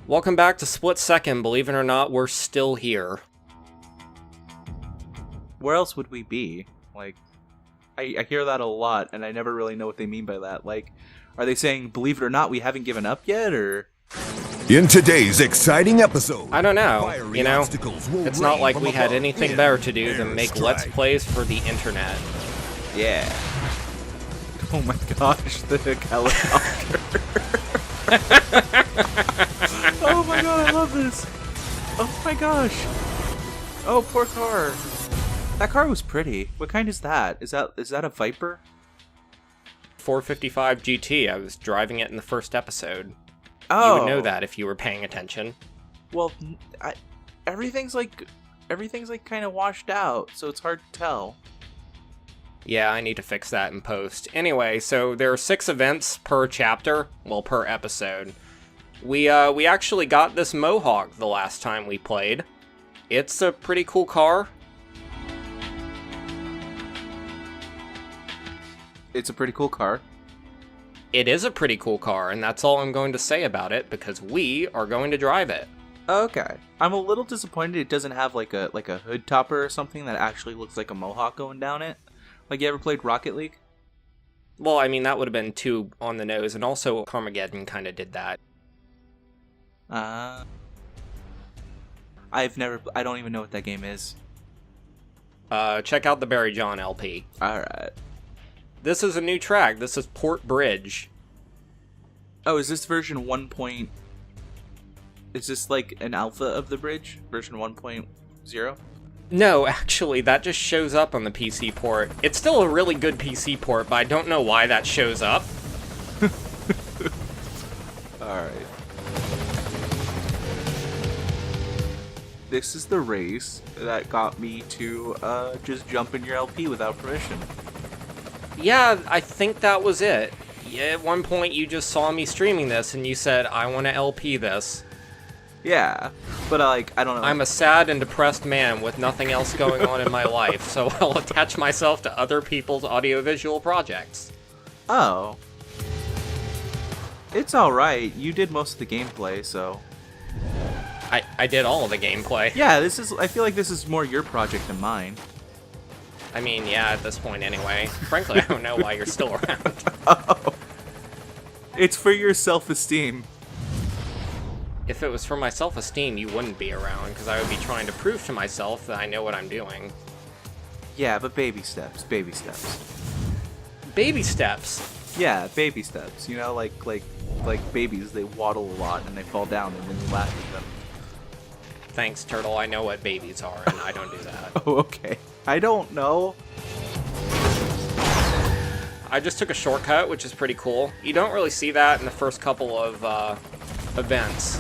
Welcome back to Split Second. Believe it or not, we're still here. Where else would we be? Like, I hear that a lot, and I never really know what they mean by that. Like, are they saying, believe it or not, we haven't given up yet, or... In today's exciting episode, I don't know, you know, it's not like we had anything better to do than make Let's Plays for the internet. Yeah. Oh my gosh, the helicopter. Oh my god, I love this. Oh my gosh. Oh, poor car. That car was pretty. What kind is that? Is that a Viper? 455 GT. I was driving it in the first episode. Oh. You would know that if you were paying attention. Well, everything's kind of washed out, so it's hard to tell. Yeah, I need to fix that in post. Anyway, so there are 6 events per chapter, well, per episode. We actually got this Mohawk the last time we played. It's a pretty cool car. It's a pretty cool car. It is a pretty cool car, and that's all I'm going to say about it, because we are going to drive it. Okay. I'm a little disappointed it doesn't have like a hood topper or something that actually looks like a Mohawk going down it. Like, you ever played Rocket League? Well, I mean, that would have been too on the nose, and also Carmageddon kind of did that. I don't even know what that game is. Check out the Barry John LP. Alright. This is a new track. This is Port Bridge. Oh, is this version 1. Is this like an alpha of the bridge? Version 1.0? No, actually, that just shows up on the PC port. It's still a really good PC port, but I don't know why that shows up. Alright. This is the race that got me to just jump in your LP without permission. Yeah, I think that was it. Yeah, at one point you just saw me streaming this and you said, I want to LP this. Yeah, but I don't know. I'm a sad and depressed man with nothing else going on in my life, so I'll attach myself to other people's audiovisual projects. Oh. It's alright. You did most of the gameplay, so... I did all of the gameplay. Yeah, I feel like this is more your project than mine. I mean, yeah, at this point anyway. Frankly, I don't know why you're still around. Oh. It's for your self-esteem. If it was for my self-esteem, you wouldn't be around, because I would be trying to prove to myself that I know what I'm doing. Yeah, but baby steps, baby steps. Baby steps? Yeah, baby steps. You know, like babies, they waddle a lot and they fall down and then you laugh at them. Thanks, Turtle. I know what babies are, and I don't do that. Oh, okay. I don't know. I just took a shortcut, which is pretty cool. You don't really see that in the first couple of events.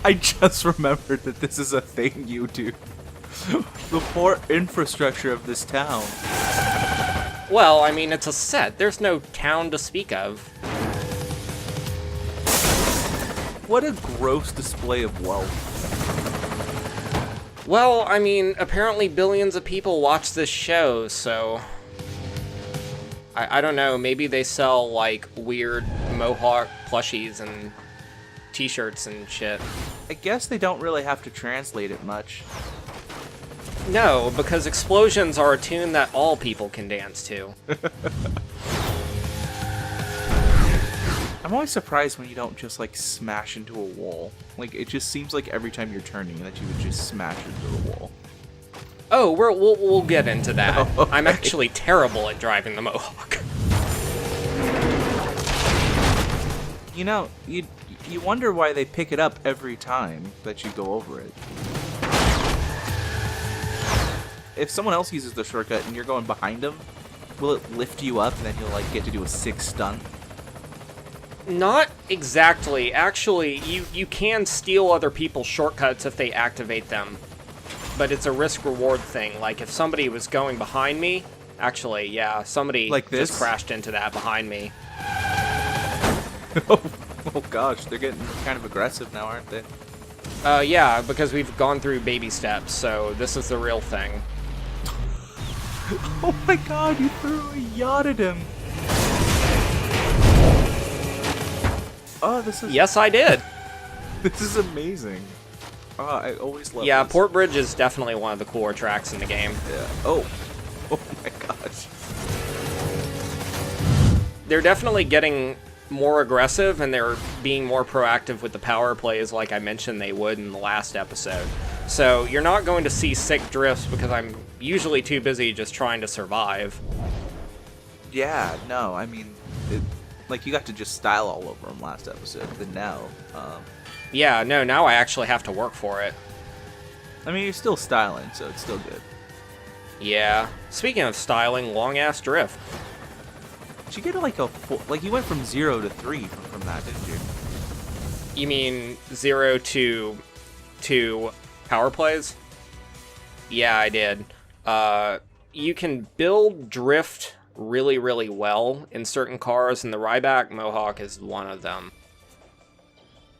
I just remembered that this is a thing you do. The poor infrastructure of this town. Well, I mean, it's a set. There's no town to speak of. What a gross display of wealth. Well, I mean, apparently billions of people watch this show, so... I don't know, maybe they sell, like, weird Mohawk plushies and t-shirts and shit. I guess they don't really have to translate it much. No, because explosions are a tune that all people can dance to. I'm always surprised when you don't just, like, smash into a wall. Like, it just seems like every time you're turning that you would just smash into the wall. Oh, we'll get into that. Oh, okay. I'm actually terrible at driving the Mohawk. You know, you wonder why they pick it up every time that you go over it. If someone else uses the shortcut and you're going behind them, will it lift you up and then you'll, like, get to do a 6 stunt? Not exactly. Actually, you can steal other people's shortcuts if they activate them. But it's a risk-reward thing. Like, if somebody was going behind me... Actually, yeah, somebody like this? just crashed into that behind me. Oh gosh, they're getting kind of aggressive now, aren't they? Yeah, because we've gone through baby steps, so this is the real thing. Oh my god, you threw a yacht at him! Oh, this is... Yes, I did. This is amazing. Oh, I always love Yeah, this. Port Bridge is definitely one of the cooler tracks in the game. Yeah. Oh. Oh my gosh. They're definitely getting more aggressive, and they're being more proactive with the power plays like I mentioned they would in the last episode. So you're not going to see sick drifts because I'm usually too busy just trying to survive. Yeah, no, I mean, like, you got to just style all over them last episode, but now, Yeah, no, now I actually have to work for it. I mean, you're still styling, so it's still good. Yeah. Speaking of styling, long-ass drift. Did you get like a full, like, you went from 0 to 3 from that, didn't you? You mean 0 to power plays? Yeah, I did. You can build drift really, really well in certain cars, and the Ryback Mohawk is one of them.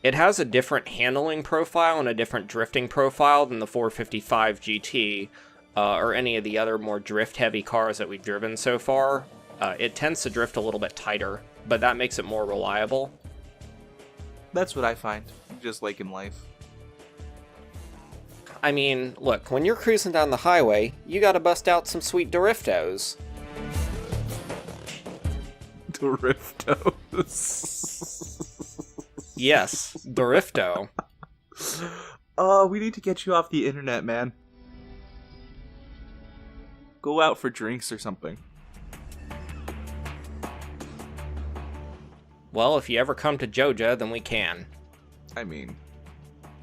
It has a different handling profile and a different drifting profile than the 455 GT, or any of the other more drift-heavy cars that we've driven so far. It tends to drift a little bit tighter, but that makes it more reliable. That's what I find, just like in life. I mean, look, when you're cruising down the highway, you gotta bust out some sweet Driftos. Driftos. Yes, Drifto. Oh, we need to get you off the internet, man. Go out for drinks or something. Well, if you ever come to Joja, then we can. I mean,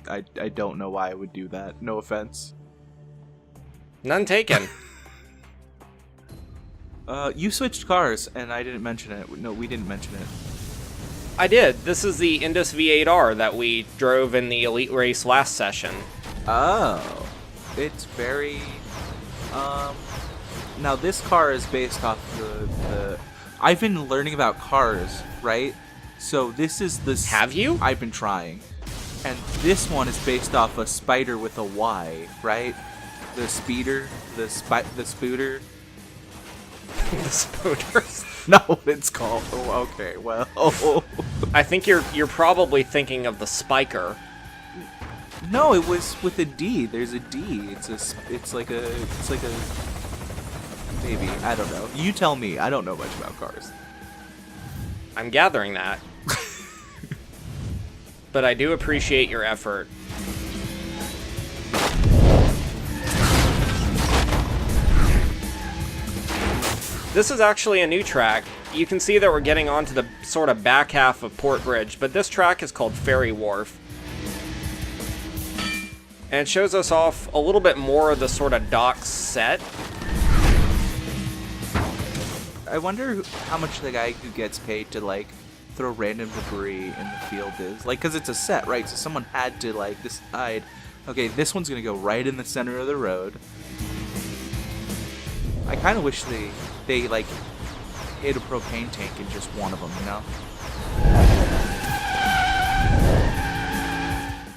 I don't know why I would do that. No offense. None taken. You switched cars, and I didn't mention it. No, we didn't mention it. I did. This is the Indus V8R that we drove in the Elite Race last session. Oh. It's very... Now, this car is based off the... I've been learning about cars, right? So this is the... Have you? I've been trying. And this one is based off a spider with a Y, right? The speeder, the spooter. The Spooters. No, it's called. Oh, okay, well. I think you're probably thinking of the Spiker. No, it was with a D. There's a D. It's like a maybe, I don't know. You tell me. I don't know much about cars. I'm gathering that. But I do appreciate your effort. This is actually a new track. You can see that we're getting onto the sort of back half of Port Bridge, but this track is called Ferry Wharf. And it shows us off a little bit more of the sort of docks set. I wonder how much the guy who gets paid to, like, throw random debris in the field is. Like, because it's a set, right? So someone had to, like, decide, okay, this one's going to go right in the center of the road. I kind of wish they, like, hit a propane tank in just one of them, you know?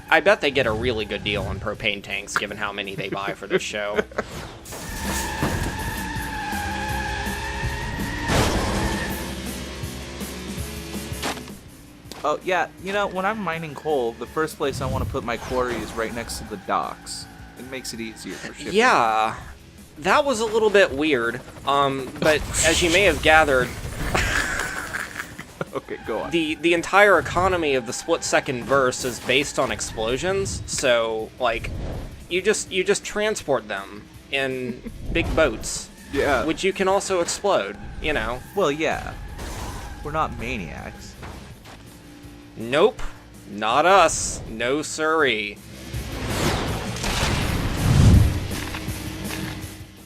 I bet they get a really good deal on propane tanks, given how many they buy for this show. Oh, yeah, you know, when I'm mining coal, the first place I want to put my quarry is right next to the docks. It makes it easier for shipping. Yeah, that was a little bit weird, but as you may have gathered... Okay, go on. The entire economy of the split-second verse is based on explosions, so, like, you just transport them in big boats. Yeah. Which you can also explode, you know. Well, yeah. We're not maniacs. Nope. Not us. No siree.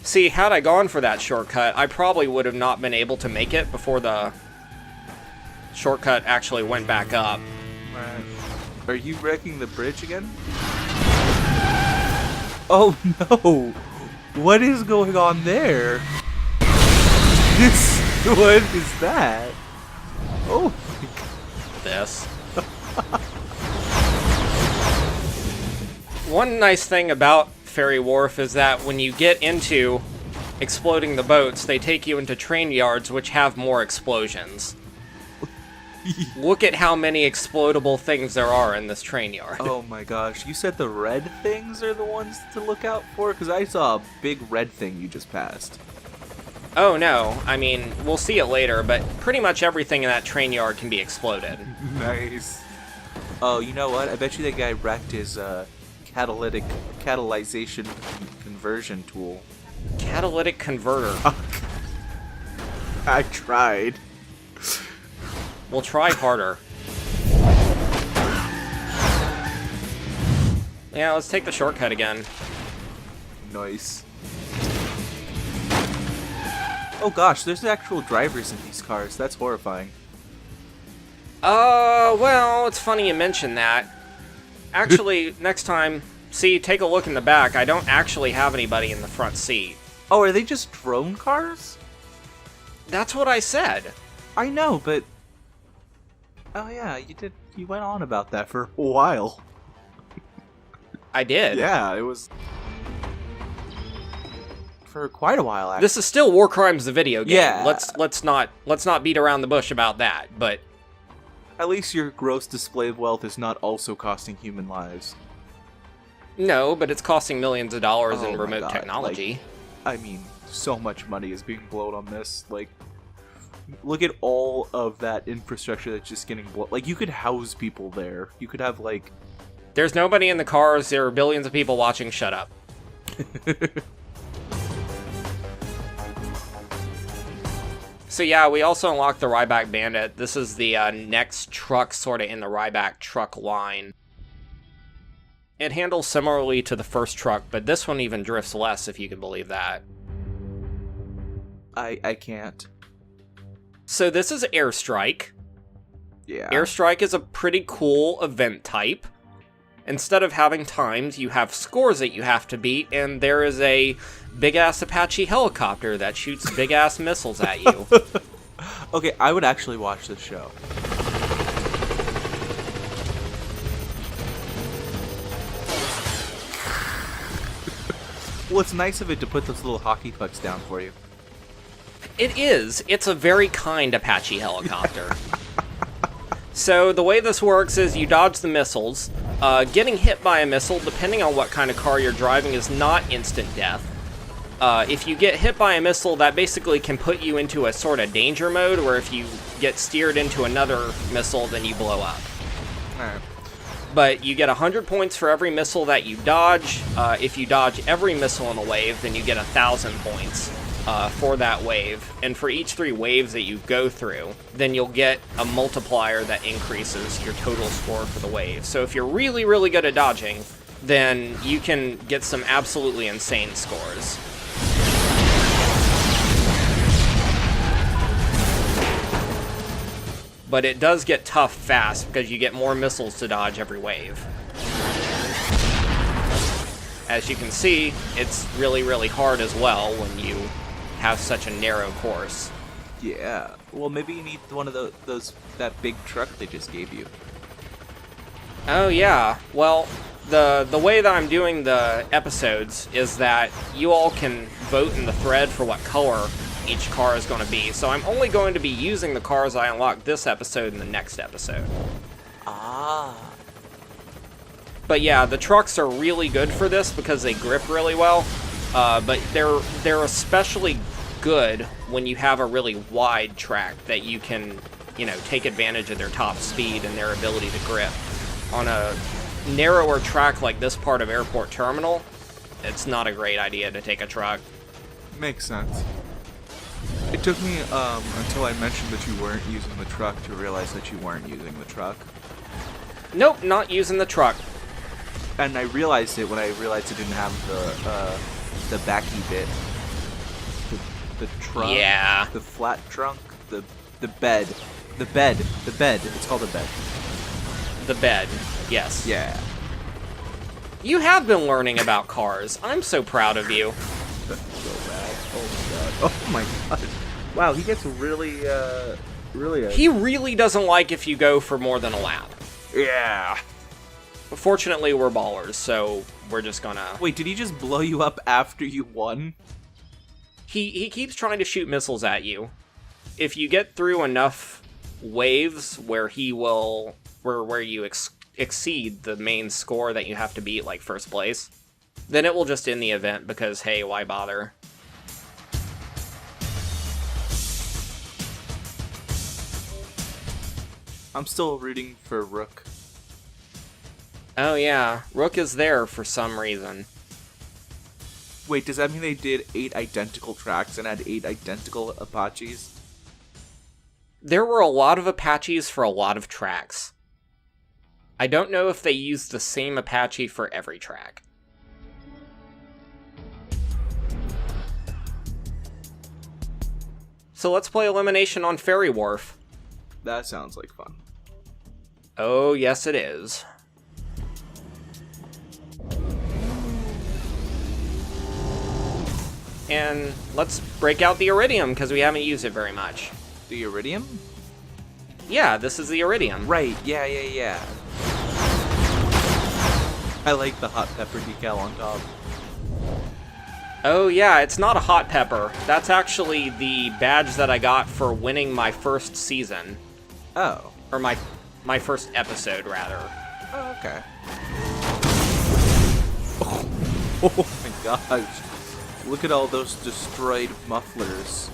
See, had I gone for that shortcut, I probably would have not been able to make it before the shortcut actually went back up. Right. Are you wrecking the bridge again? Oh no! What is going on there? What is that? Oh my god. This. One nice thing about Ferry Wharf is that when you get into exploding the boats, they take you into train yards which have more explosions. Look at how many explodable things there are in this train yard. Oh my gosh, you said the red things are the ones to look out for? Because I saw a big red thing you just passed. Oh no, I mean, we'll see it later, but pretty much everything in that train yard can be exploded. Nice. Oh, you know what? I bet you that guy wrecked his catalyzation conversion tool. Catalytic converter. I tried. We'll try harder. Yeah, let's take the shortcut again. Nice. Oh gosh, there's actual drivers in these cars. That's horrifying. Well, it's funny you mention that. Actually, next time, see, take a look in the back. I don't actually have anybody in the front seat. Oh, are they just drone cars? That's what I said. I know, but... Oh yeah, you went on about that for a while. I did. Yeah, it was... For quite a while, actually. This is still War Crimes the video game. Yeah. Let's not beat around the bush about that, but... At least your gross display of wealth is not also costing human lives. No, but it's costing millions of dollars Oh in my remote God, technology. I mean, so much money is being blown on this. Like, look at all of that infrastructure that's just getting blown. Like, you could house people there. You could have, like... There's nobody in the cars. There are billions of people watching. Shut up. So yeah, we also unlocked the Ryback Bandit. This is the next truck sort of in the Ryback truck line. It handles similarly to the first truck, but this one even drifts less, if you can believe that. I can't. So this is Airstrike. Yeah. Airstrike is a pretty cool event type. Instead of having times, you have scores that you have to beat, and there is a big-ass Apache helicopter that shoots big-ass missiles at you. Okay, I would actually watch this show. Well, it's nice of it to put those little hockey pucks down for you. It is. It's a very kind Apache helicopter. So the way this works is you dodge the missiles. Getting hit by a missile, depending on what kind of car you're driving, is not instant death. If you get hit by a missile, that basically can put you into a sort of danger mode, where if you get steered into another missile, then you blow up. Alright. But you get 100 points for every missile that you dodge. If you dodge every missile in a wave, then you get 1,000 points for that wave. And for each 3 waves that you go through, then you'll get a multiplier that increases your total score for the wave. So if you're really, really good at dodging, then you can get some absolutely insane scores. But it does get tough fast because you get more missiles to dodge every wave. As you can see, it's really, really hard as well when you have such a narrow course. Yeah. Well, maybe you need one of that big truck they just gave you. Oh yeah. Well, the way that I'm doing the episodes is that you all can vote in the thread for what color each car is going to be. So I'm only going to be using the cars I unlock this episode and the next episode. Ah. But yeah, the trucks are really good for this because they grip really well. But they're especially good when you have a really wide track that you can, take advantage of their top speed and their ability to grip. On a narrower track like this part of Airport Terminal, it's not a great idea to take a truck. Makes sense. It took me until I mentioned that you weren't using the truck to realize that you weren't using the truck. Nope, not using the truck. And I realized it when I realized it didn't have the backy bit. The trunk. Yeah. The flat trunk. The bed. The bed. It's called a bed. The bed, yes. Yeah. You have been learning about cars. I'm so proud of you. That's so bad. Oh my god. Wow, he gets really. He really doesn't like if you go for more than a lap. Yeah. Fortunately, we're ballers, so we're just gonna... Wait, did he just blow you up after you won? He keeps trying to shoot missiles at you. If you get through enough waves where he will, where you exceed the main score that you have to beat, like first place, then it will just end the event because, hey, why bother? I'm still rooting for Rook. Oh yeah, Rook is there for some reason. Wait, does that mean they did 8 identical tracks and had 8 identical Apaches? There were a lot of Apaches for a lot of tracks. I don't know if they used the same Apache for every track. So let's play Elimination on Ferry Wharf. That sounds like fun. Oh, yes it is. And let's break out the Iridium, because we haven't used it very much. The Iridium? Yeah, this is the Iridium. Right, yeah. I like the hot pepper decal on top. Oh yeah, it's not a hot pepper. That's actually the badge that I got for winning my first season. Oh. Or my first episode, rather. Oh, okay. Oh my gosh. Look at all those destroyed mufflers.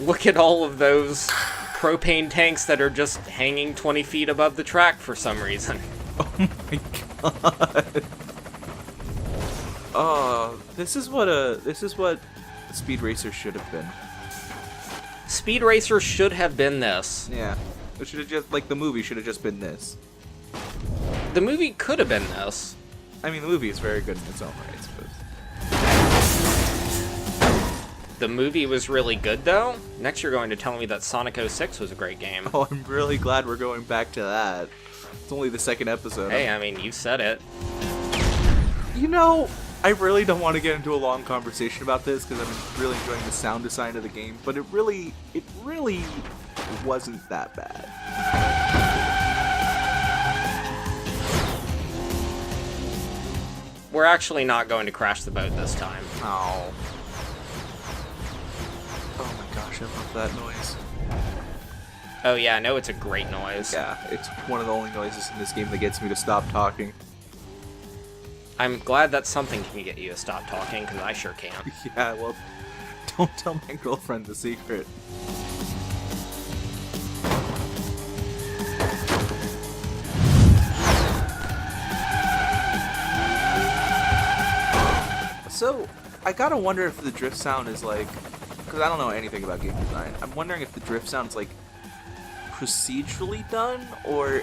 Look at all of those propane tanks that are just hanging 20 feet above the track for some reason. Oh my god. Oh, this is what Speed Racer should have been. Speed Racer should have been this. Yeah. It should have just, like, the movie should have just been this. The movie could have been this. I mean, the movie is very good in its own right, I suppose. The movie was really good, though? Next you're going to tell me that Sonic 06 was a great game. Oh, I'm really glad we're going back to that. It's only the second episode. Hey, I mean, you said it. You know, I really don't want to get into a long conversation about this because I'm really enjoying the sound design of the game, but it really wasn't that bad. We're actually not going to crash the boat this time. Oh. Oh my gosh, I love that noise. Oh yeah, I know it's a great noise. Yeah, it's one of the only noises in this game that gets me to stop talking. I'm glad that something can get you to stop talking, because I sure can't. Yeah, well, don't tell my girlfriend the secret. So, I gotta wonder if the drift sound is like, because I don't know anything about game design, I'm wondering if the drift sound's like procedurally done, or...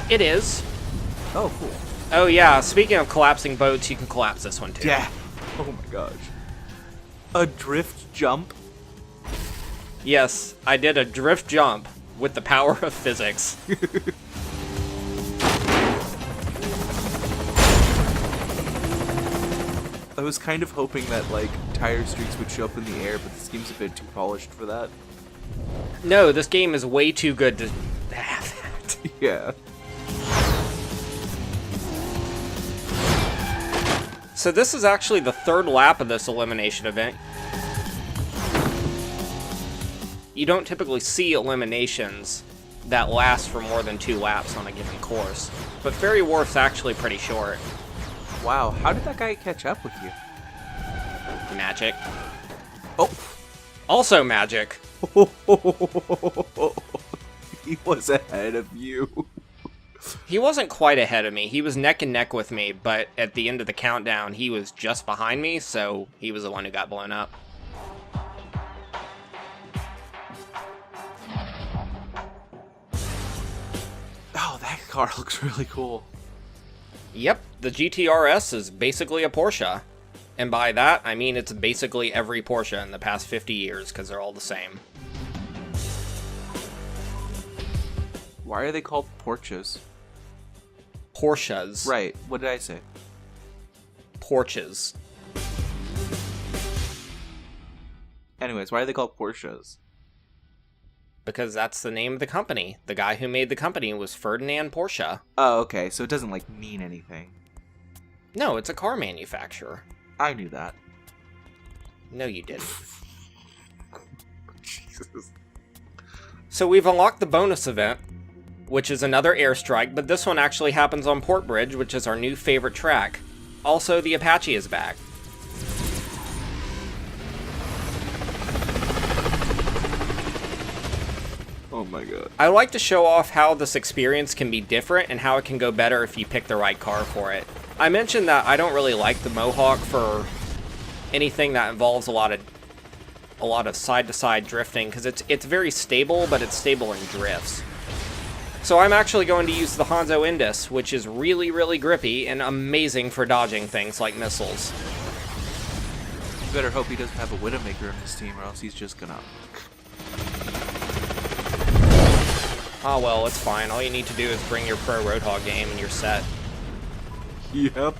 It is. Oh, cool. Oh yeah, speaking of collapsing boats, you can collapse this one too. Yeah. Oh my gosh. A drift jump? Yes, I did a drift jump with the power of physics. I was kind of hoping that, like, tire streaks would show up in the air, but this game's a bit too polished for that. No, this game is way too good to have that. Yeah. So this is actually the third lap of this elimination event. You don't typically see eliminations that last for more than 2 laps on a given course, but Ferry Wharf's actually pretty short. Wow, how did that guy catch up with you? Magic. Oh. Also magic. He was ahead of you. He wasn't quite ahead of me. He was neck and neck with me, but at the end of the countdown, he was just behind me, so he was the one who got blown up. Oh, that car looks really cool. Yep, the GTRS is basically a Porsche. And by that, I mean it's basically every Porsche in the past 50 years, because they're all the same. Why are they called Porsches? Porsches. Right, what did I say? Porches. Anyways, why are they called Porsches? Because that's the name of the company. The guy who made the company was Ferdinand Porsche. Oh, okay, so it doesn't, like, mean anything. No, it's a car manufacturer. I knew that. No, you didn't. Jesus. So we've unlocked the bonus event, which is another Airstrike, but this one actually happens on Port Bridge, which is our new favorite track. Also, the Apache is back. Oh my god. I like to show off how this experience can be different and how it can go better if you pick the right car for it. I mentioned that I don't really like the Mohawk for anything that involves a lot of side-to-side drifting, because it's very stable, but it's stable in drifts. So I'm actually going to use the Hanzo Indus, which is really, really grippy and amazing for dodging things like missiles. You better hope he doesn't have a Widowmaker in his team, or else he's just gonna... Oh well, it's fine. All you need to do is bring your Pro Roadhog game and you're set. Yep.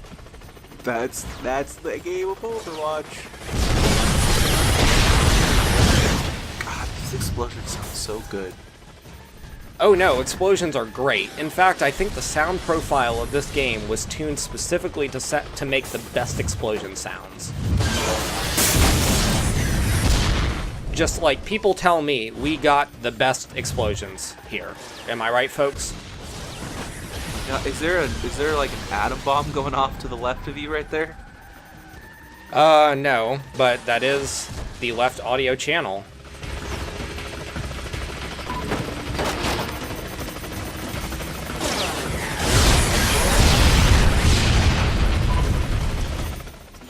That's the game of Overwatch. God, these explosions sound so good. Oh no, explosions are great. In fact, I think the sound profile of this game was tuned specifically to make the best explosion sounds. Just like people tell me, we got the best explosions here. Am I right, folks? Now, is there like an atom bomb going off to the left of you right there? No, but that is the left audio channel.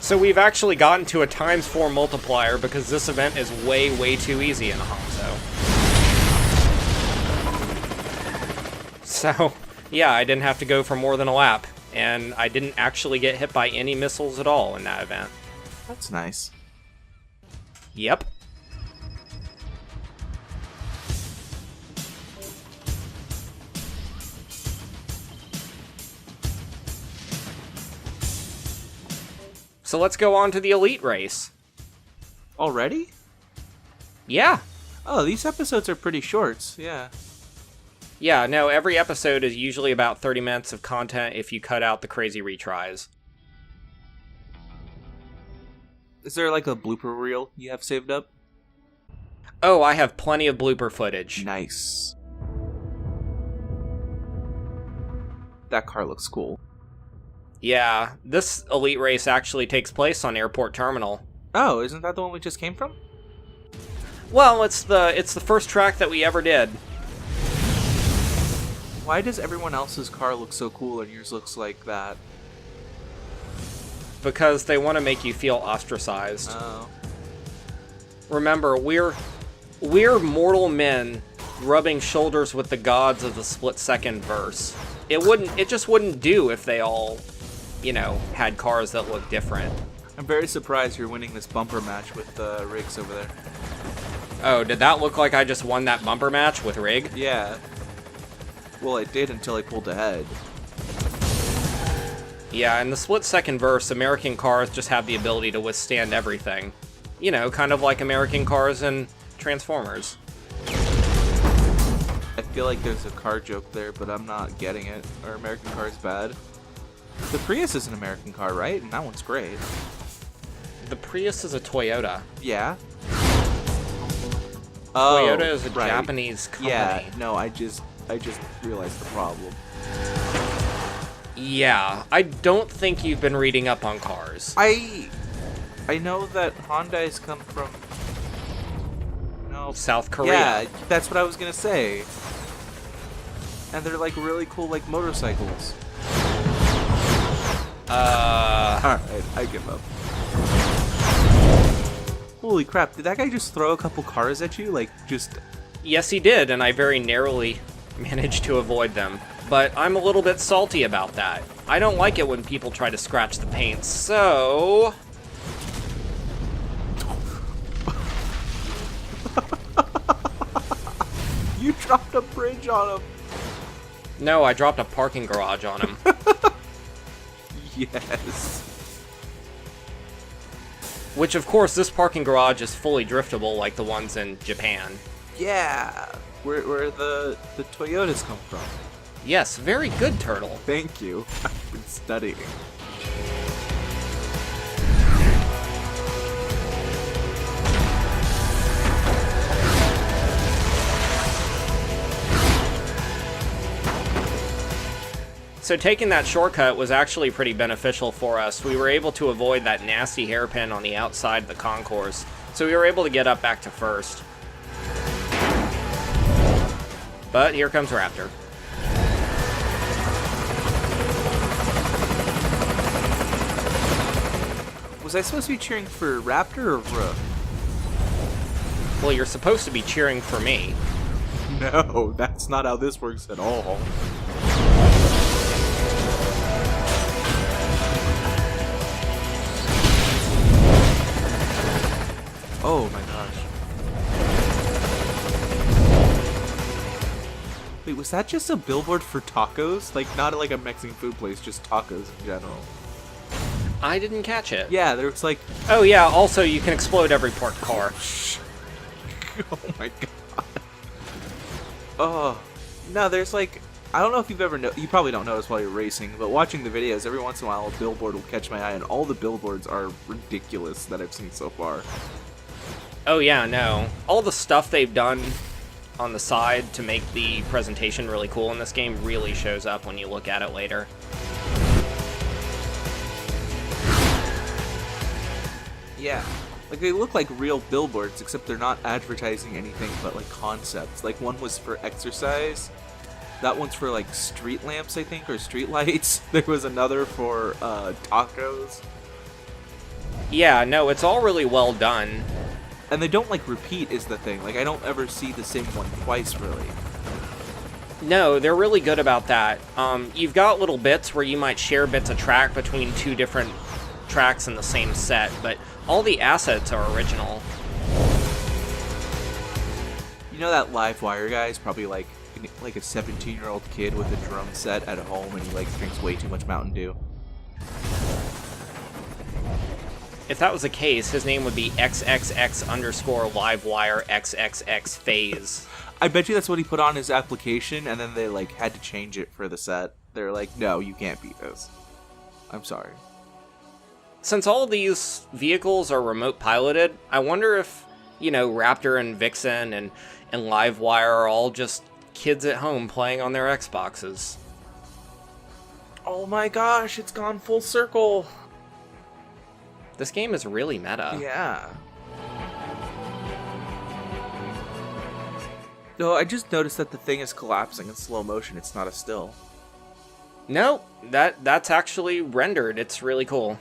So we've actually gotten to a ×4 multiplier because this event is way, way too easy in a Hanzo. So, yeah, I didn't have to go for more than a lap, and I didn't actually get hit by any missiles at all in that event. That's nice. Yep. So let's go on to the Elite race. Already? Yeah. Oh, these episodes are pretty short, yeah. Yeah, no, every episode is usually about 30 minutes of content if you cut out the crazy retries. Is there like a blooper reel you have saved up? Oh, I have plenty of blooper footage. Nice. That car looks cool. Yeah, this Elite race actually takes place on Airport Terminal. Oh, isn't that the one we just came from? Well, it's the first track that we ever did. Why does everyone else's car look so cool and yours looks like that? Because they want to make you feel ostracized. Oh. Remember, we're mortal men rubbing shoulders with the gods of the split-second verse. It just wouldn't do if they all, had cars that look different. I'm very surprised you're winning this bumper match with Riggs over there. Oh, did that look like I just won that bumper match with Rig? Yeah. Well, it did until I pulled ahead. Yeah, in the split-second verse, American cars just have the ability to withstand everything. Kind of like American cars and Transformers. I feel like there's a car joke there, but I'm not getting it. Are American cars bad? The Prius is an American car, right? And that one's great. The Prius is a Toyota. Yeah. Toyota is a right. Japanese company. Yeah, no, I just realized the problem. Yeah, I don't think you've been reading up on cars. I know that Hyundais come from South Korea. Yeah, that's what I was gonna say. And they're like really cool, like motorcycles. Alright, I give up. Holy crap, did that guy just throw a couple cars at you? Yes, he did, and I very narrowly managed to avoid them. But I'm a little bit salty about that. I don't like it when people try to scratch the paint, so... You dropped a bridge on him! No, I dropped a parking garage on him. Yes. Which, of course, this parking garage is fully driftable like the ones in Japan. Yeah, where the Toyotas come from. Yes, very good, Turtle. Thank you. I've been studying. So taking that shortcut was actually pretty beneficial for us. We were able to avoid that nasty hairpin on the outside of the concourse, so we were able to get up back to first. But here comes Raptor. Was I supposed to be cheering for Raptor or Rook? Well, you're supposed to be cheering for me. No, that's not how this works at all. Oh my gosh. Wait, was that just a billboard for tacos? Like, not like a Mexican food place, just tacos in general. I didn't catch it. Yeah, there was like... Oh yeah, also you can explode every parked car. Oh my god. Oh. No, there's like... I don't know if you've ever... You probably don't notice while you're racing, but watching the videos, every once in a while a billboard will catch my eye, and all the billboards are ridiculous that I've seen so far. Oh yeah, no. All the stuff they've done on the side to make the presentation really cool in this game really shows up when you look at it later. Yeah. Like, they look like real billboards, except they're not advertising anything but, like, concepts. Like, one was for exercise. That one's for, like, street lamps, I think, or street lights. There was another for, tacos. Yeah, no, it's all really well done. And they don't, like, repeat is the thing. Like, I don't ever see the same one twice, really. No, they're really good about that. You've got little bits where you might share bits of track between two different tracks in the same set, but all the assets are original. You know that live wire guy is probably like a 17-year-old kid with a drum set at home, and he like drinks way too much Mountain Dew. If that was the case, his name would be XXX_livewire XXX phase. I bet you that's what he put on his application, and then they like had to change it for the set. They're like, no, you can't beat this. I'm sorry. Since all of these vehicles are remote piloted, I wonder if, you know, Raptor and Vixen and Livewire are all just kids at home playing on their Xboxes. Oh my gosh, it's gone full circle. This game is really meta. Yeah. No, I just noticed that the thing is collapsing in slow motion. It's not a still. No, that's actually rendered. It's really cool.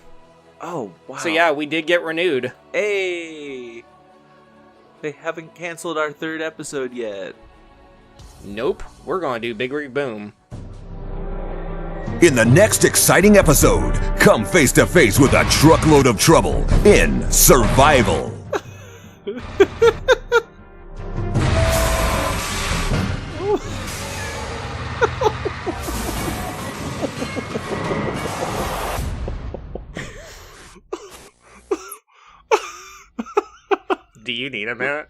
Oh, wow. So yeah, we did get renewed. Hey! They haven't canceled our 3rd episode yet. Nope, we're gonna do Big Rig Boom. In the next exciting episode, come face to face with a truckload of trouble in Survival. Do you need a minute?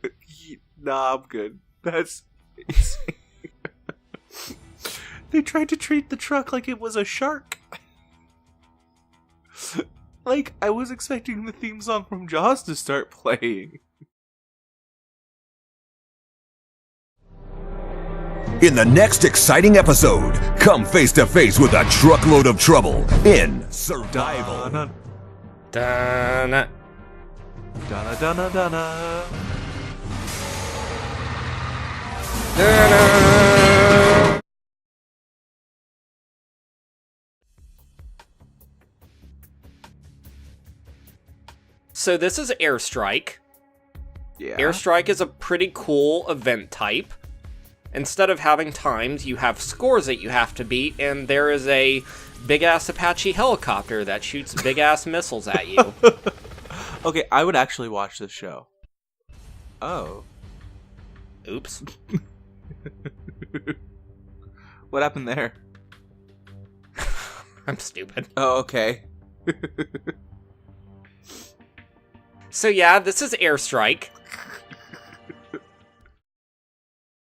Nah, I'm good. That's insane. They tried to treat the truck like it was a shark. Like, I was expecting the theme song from Jaws to start playing. In the next exciting episode, come face to face with a truckload of trouble in Survival. Donna, Dun. Donna, Donna, Donna. Dun. So this is Airstrike. Yeah. Airstrike is a pretty cool event type. Instead of having times, you have scores that you have to beat, and there is a big-ass Apache helicopter that shoots big-ass missiles at you. Okay, I would actually watch this show. Oh. Oops. What happened there? I'm stupid. Oh, okay. So yeah, this is Airstrike.